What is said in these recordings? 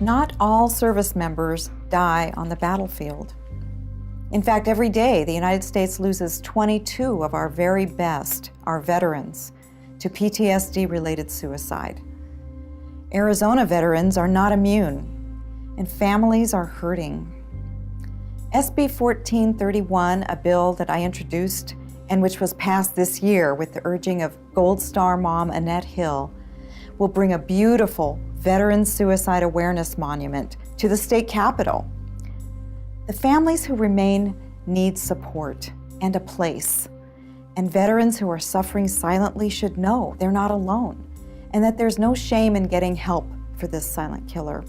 Not all service members die on the battlefield. In fact, every day, the United States loses 22 of our very best, our veterans, to PTSD-related suicide. Arizona veterans are not immune, and families are hurting. SB 1431, a bill that I introduced and which was passed this year with the urging of Gold Star mom Annette Hill, will bring a beautiful Veteran Suicide Awareness Monument to the state capitol. The families who remain need support and a place, and veterans who are suffering silently should know they're not alone and that there's no shame in getting help for this silent killer.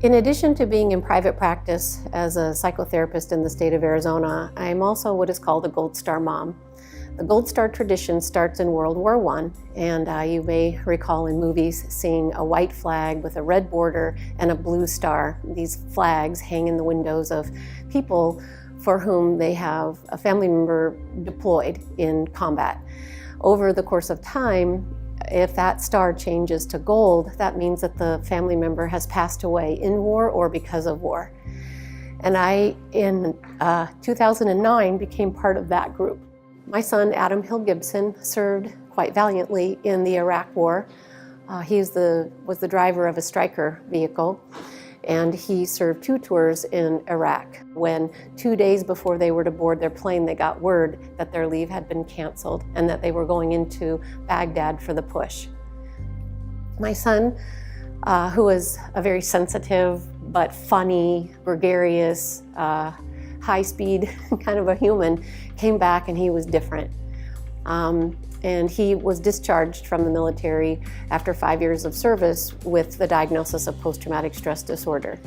In addition to being in private practice as a psychotherapist in the state of Arizona, I'm also what is called a Gold Star mom. The Gold Star tradition starts in World War I, and you may recall in movies seeing a white flag with a red border and a blue star. These flags hang in the windows of people for whom they have a family member deployed in combat. Over the course of time, if that star changes to gold, that means that the family member has passed away in war or because of war. And I, in 2009, became part of that group. My son, Adam Hill Gibson, served quite valiantly in the Iraq War. He was the driver of a Stryker vehicle, and he served 2 tours in Iraq. When 2 days before they were to board their plane, they got word that their leave had been canceled and that they were going into Baghdad for the push. My son, who was a very sensitive but funny, gregarious, high-speed kind of a human, came back and he was different. And he was discharged from the military after 5 years of service with the diagnosis of post-traumatic stress disorder.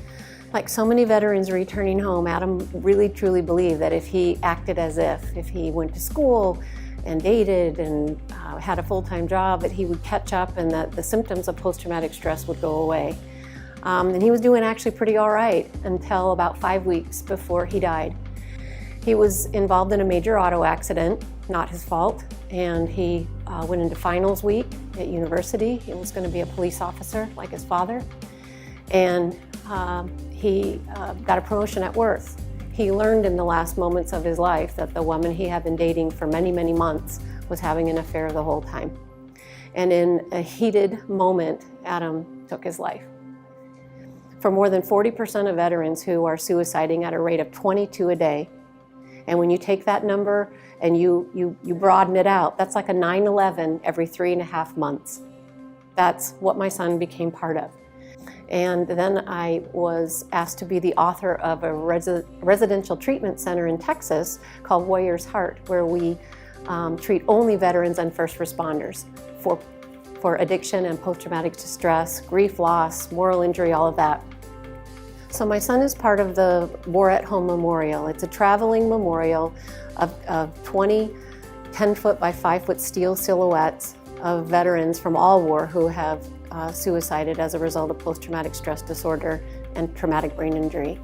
Like so many veterans returning home, Adam really truly believed that if he acted as if he went to school and dated and had a full-time job, that he would catch up and that the symptoms of post-traumatic stress would go away. And he was doing actually pretty all right until about 5 weeks before he died. He was involved in a major auto accident, not his fault, and he went into finals week at university. He was going to be a police officer like his father, and he got a promotion at work. He learned in the last moments of his life that the woman he had been dating for many, many months was having an affair the whole time. And in a heated moment, Adam took his life. For more than 40% of veterans who are suiciding at a rate of 22 a day, and when you take that number and you broaden it out, that's like a 9/11 every 3.5 months. That's what my son became part of. And then I was asked to be the author of a residential treatment center in Texas called Warrior's Heart, where we treat only veterans and first responders for addiction and post-traumatic stress, grief, loss, moral injury, all of that. So my son is part of the War at Home Memorial. It's a traveling memorial of 20 10-foot by 5-foot steel silhouettes of veterans from all war who have suicided as a result of post-traumatic stress disorder and traumatic brain injury.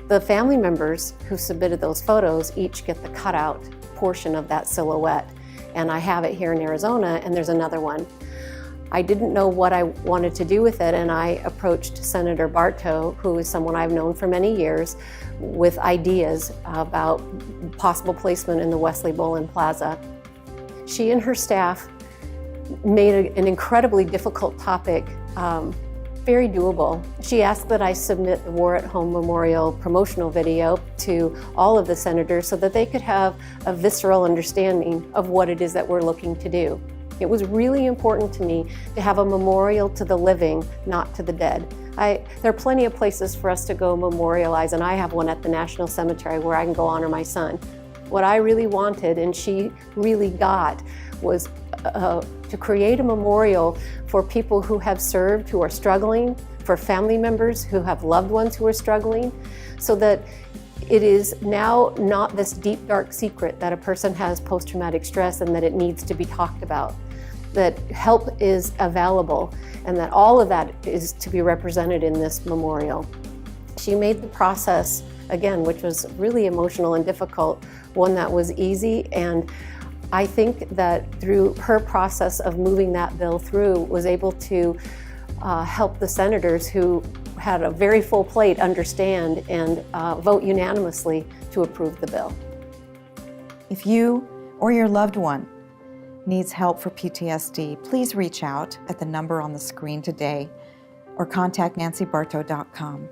The family members who submitted those photos each get the cutout portion of that silhouette. And I have it here in Arizona, and there's another one. I didn't know what I wanted to do with it, and I approached Senator Barto, who is someone I've known for many years, with ideas about possible placement in the Wesley Bolin Plaza. She and her staff made an incredibly difficult topic very doable. She asked that I submit the War at Home Memorial promotional video to all of the senators so that they could have a visceral understanding of what it is that we're looking to do. It was really important to me to have a memorial to the living, not to the dead. There are plenty of places for us to go memorialize, and I have one at the National Cemetery where I can go honor my son. What I really wanted, and she really got, was to create a memorial for people who have served, who are struggling, for family members who have loved ones who are struggling, so that it is now not this deep, dark secret that a person has post-traumatic stress and that it needs to be talked about, that help is available, and that all of that is to be represented in this memorial. She made the process, again, which was really emotional and difficult, one that was easy, and I think that through her process of moving that bill through was able to help the senators who had a very full plate, understand and vote unanimously to approve the bill. If you or your loved one needs help for PTSD, please reach out at the number on the screen today or contact nancybarto.com.